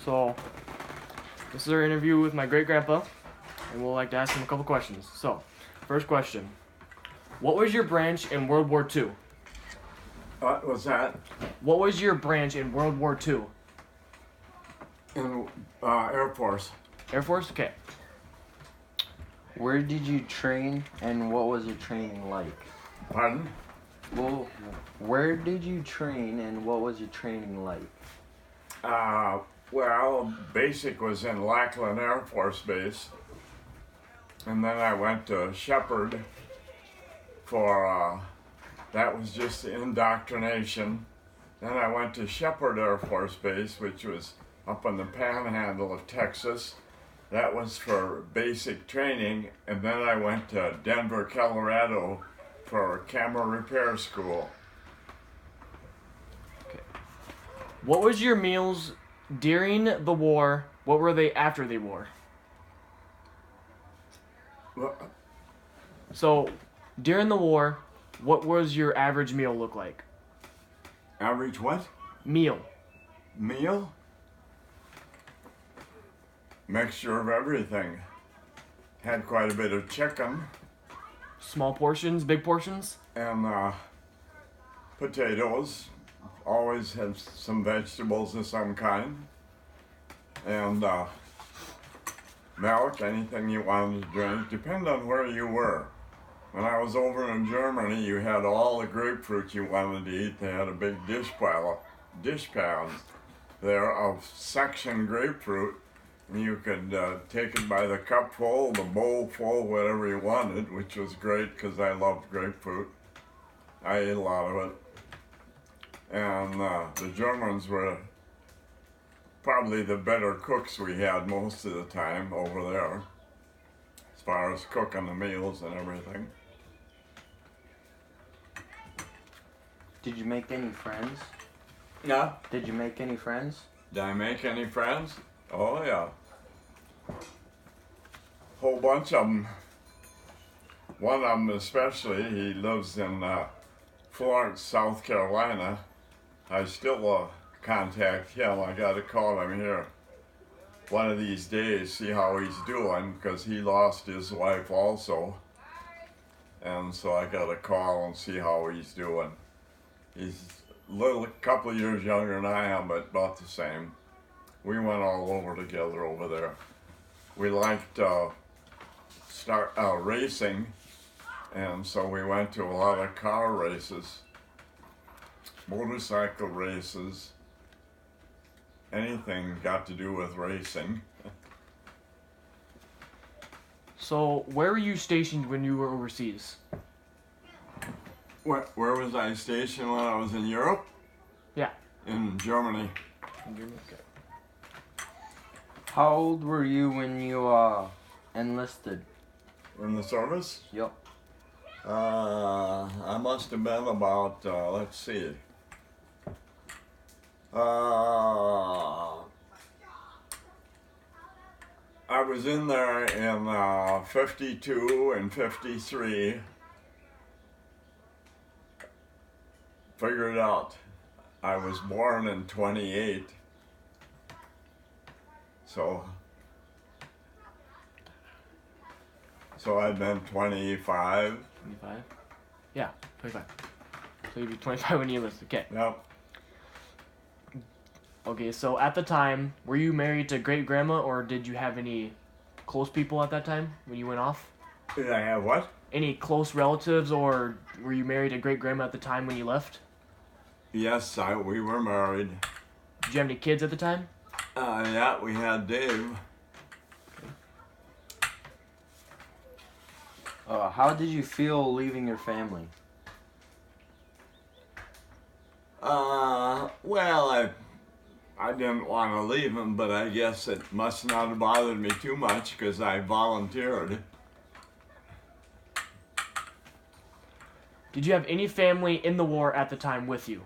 So, this is our interview with my great grandpa, and we'll like to ask him a couple questions. So, first question: what was your branch in World War II? What was that? What was your branch in World War II? In Air Force. Air Force? Okay. Where did you train and what was your training like? Pardon? Well, where did you train and what was your training like? Well, basic was in Lackland Air Force Base. And then I went to Shepherd for, that was just indoctrination. Then I went to Shepherd Air Force Base, which was up in the panhandle of Texas. That was for basic training. And then I went to Denver, Colorado for camera repair school. What was your meals during the war? What were they after the war? Well, So, during the war, what was your average meal look like? average what? Meal. Meal? Mixture of everything. Had quite a bit of chicken Small portions, big portions? and potatoes. Always had some vegetables of some kind. And milk, anything you wanted to drink. Depend on where you were. When I was over in Germany, you had all the grapefruit you wanted to eat. They had a big dish pad there of section grapefruit. And you could take it by the cup full, the bowl full, whatever you wanted, which was great because I loved grapefruit. I ate a lot of it. And the Germans were probably the better cooks we had most of the time over there, as far as cooking the meals and everything. Did you make any friends? Yeah. Did you make any friends? Did I make any friends? Oh yeah. Whole bunch of them. One of them especially, he lives in Florence, South Carolina. I still contact him. I gotta call him here one of these days, see how he's doing, because he lost his wife also. And so I gotta call and see how he's doing. He's a couple of years younger than I am, but about the same. We went all over together over there. We liked racing, and so we went to a lot of car races, motorcycle races, anything got to do with racing. So, where were you stationed when you were overseas? Where was I stationed when I was in Europe? Yeah. In Germany. Okay. How old were you when you enlisted? In the service? Yup. I must have been about, let's see. I was in there in 52 and 53. Figured out I was born in 28. So I'd been 25. 25? Yeah, 25. So you'd be 25 when you enlisted. Okay. Yep. Okay, so at the time, were you married to great grandma, or did you have any close people at that time when you went off? Did I have what? Any close relatives, or were you married to great grandma at the time when you left? Yes, we were married. Did you have any kids at the time? Yeah, we had Dave. How did you feel leaving your family? Well, I didn't want to leave him, but I guess it must not have bothered me too much because I volunteered. Did you have any family in the war at the time with you?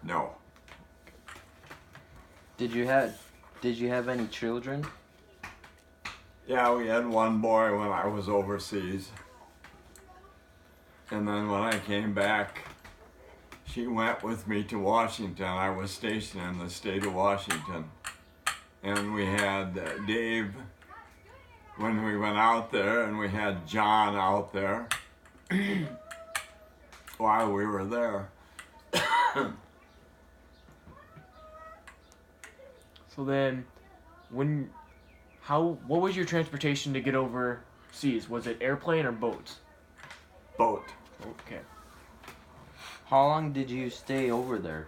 No. Did you have any children? Yeah, we had one boy when I was overseas. And then when I came back, she went with me to Washington. I was stationed in the state of Washington. and we had Dave when we went out there, and we had John out there while we were there. So then, what was your transportation to get overseas? Was it airplane or boat? Boat. Okay. How long did you stay over there?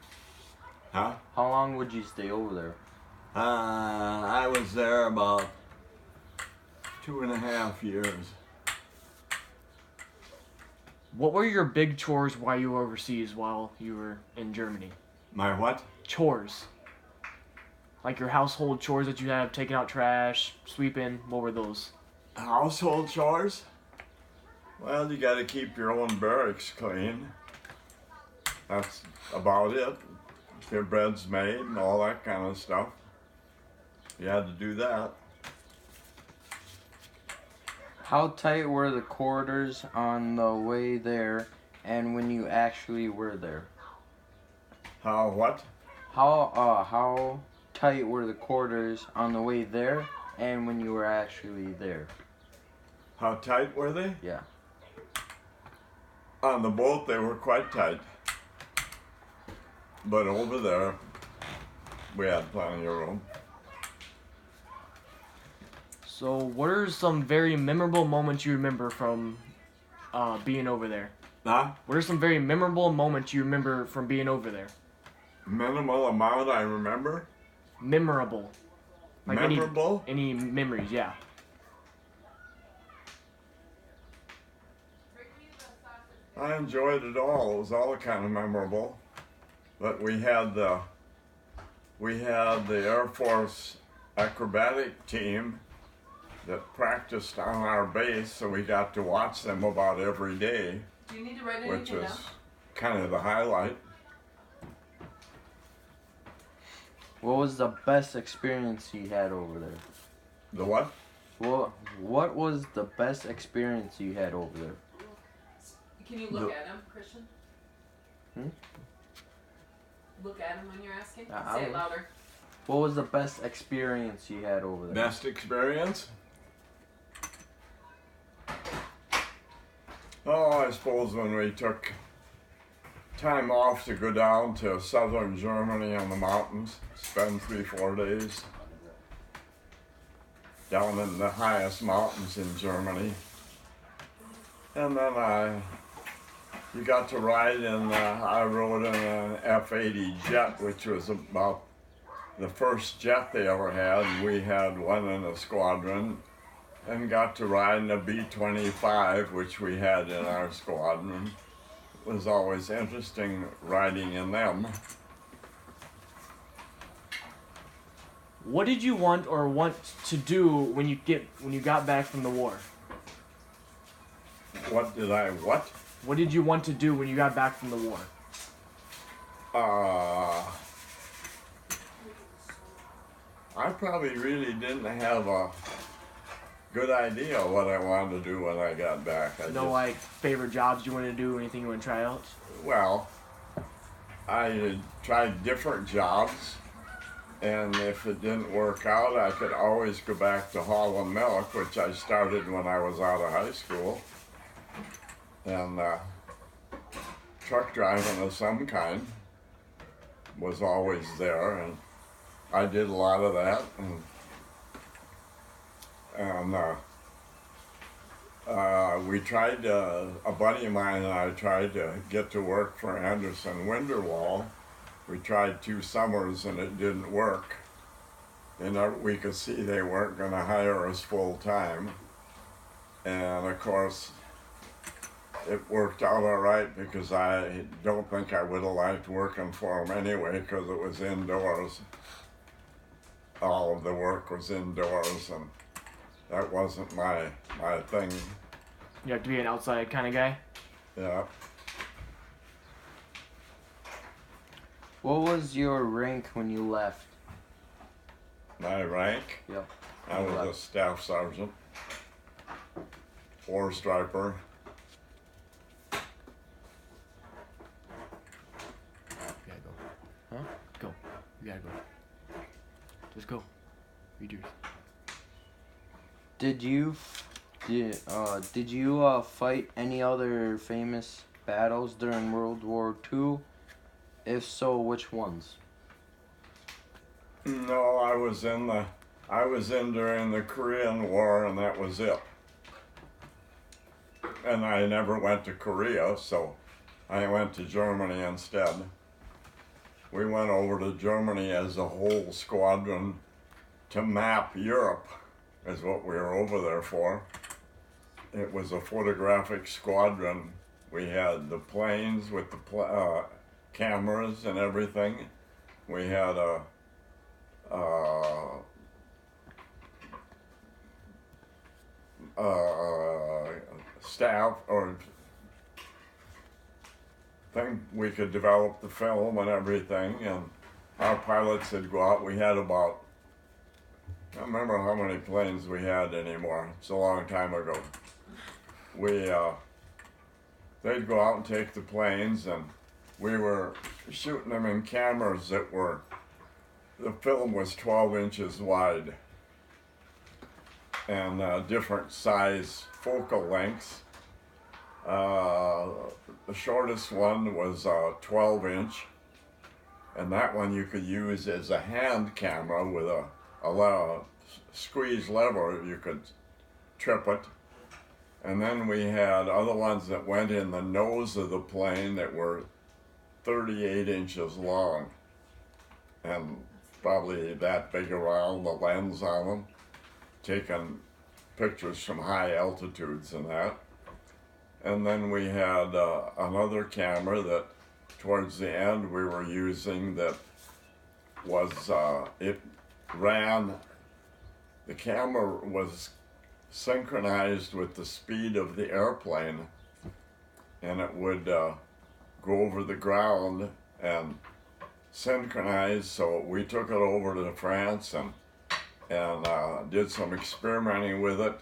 Huh? How long would you stay over there? I was there about 2.5 years. What were your big chores while you were overseas while you were in Germany? My what? Chores. Like your household chores that you have, taking out trash, sweeping, what were those? Household chores? Well, you got to keep your own barracks clean. That's about it. Your bread's made and all that kind of stuff. You had to do that. How tight were the quarters on the way there and when you actually were there? How what? How tight were the quarters on the way there and when you were actually there? How tight were they? Yeah. On the boat, they were quite tight. But over there, we had plenty of room. So, what are some very memorable moments you remember from being over there? Huh? What are some very memorable moments you remember from being over there? Minimal amount I remember. Memorable. Like Memorable? Any memories, yeah. I enjoyed it all. It was all kind of memorable. But we had the Air Force acrobatic team that practiced on our base, so we got to watch them about every day, Do you need to write which anything was down? kind of the highlight. What was the best experience you had over there? The what? What was the best experience you had over there? Can you look The- at him, Christian? Hmm? Look at him when you're asking. I Say it will. louder. What was the best experience you had over there? Best experience? Oh, I suppose when we took time off to go down to southern Germany on the mountains, spend 3-4 days down in the highest mountains in Germany. And then you got to ride I rode in an F-80 jet, which was about the first jet they ever had. We had one in a squadron, and got to ride in a B-25, which we had in our squadron. It was always interesting riding in them. What did you want to do when you got back from the war? What did I what? What did you want to do when you got back from the war? I probably really didn't have a good idea what I wanted to do when I got back. Like favorite jobs you wanted to do, anything you want to try out? Well, I had tried different jobs, and if it didn't work out, I could always go back to hauling milk, which I started when I was out of high school. And truck driving of some kind was always there, and I did a lot of that. And we tried, a buddy of mine and I tried to get to work for Anderson Winterwall. We tried 2 summers and it didn't work. And we could see they weren't going to hire us full time. And of course, it worked out all right because I don't think I would have liked working for them anyway because it was indoors. All of the work was indoors, and that wasn't my thing. You have to be an outside kind of guy? Yeah. What was your rank when you left? My rank? Yep. I was a staff sergeant. 4-striper. You gotta go. Huh? Go. You gotta go. Just go. Read yours. Did you fight any other famous battles during World War II? If so, which ones? No, I was in during the Korean War, and that was it. And I never went to Korea, so I went to Germany instead. We went over to Germany as a whole squadron to map Europe, is what we were over there for. It was a photographic squadron. We had the planes with the cameras and everything. We had a staff or thing. We could develop the film and everything, and our pilots would go out. We had about, I don't remember how many planes we had anymore. It's a long time ago. They'd go out and take the planes, and we were shooting them in cameras that were, the film was 12 inches wide and different size focal lengths. The shortest one was 12-inch, and that one you could use as a hand camera with a squeeze lever. You could trip it. And then we had other ones that went in the nose of the plane that were 38 inches long and probably that big around, the lens on them, taking pictures from high altitudes and that. And then we had another camera that towards the end we were using that was, it ran, the camera was synchronized with the speed of the airplane, and it would go over the ground and synchronize. So we took it over to France and did some experimenting with it,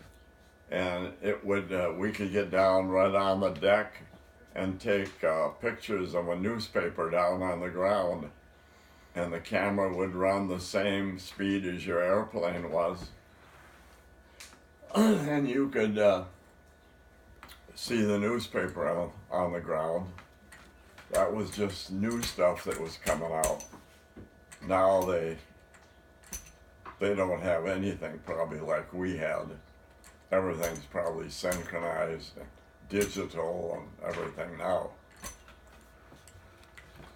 and it would we could get down right on the deck and take pictures of a newspaper down on the ground, and the camera would run the same speed as your airplane was. And you could see the newspaper on the ground. That was just new stuff that was coming out. Now they don't have anything probably like we had. Everything's probably synchronized, and digital, and everything now.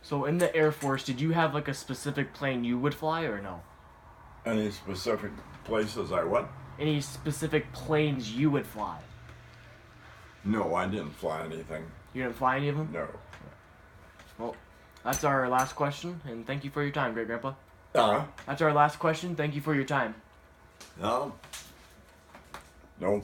So in the Air Force, did you have like a specific plane you would fly or no? Any specific places I went? Any specific planes you would fly? No, I didn't fly anything. You didn't fly any of them? No. Well, that's our last question, and thank you for your time, Great Grandpa. Uh, That's our last question. Thank you for your time. no. No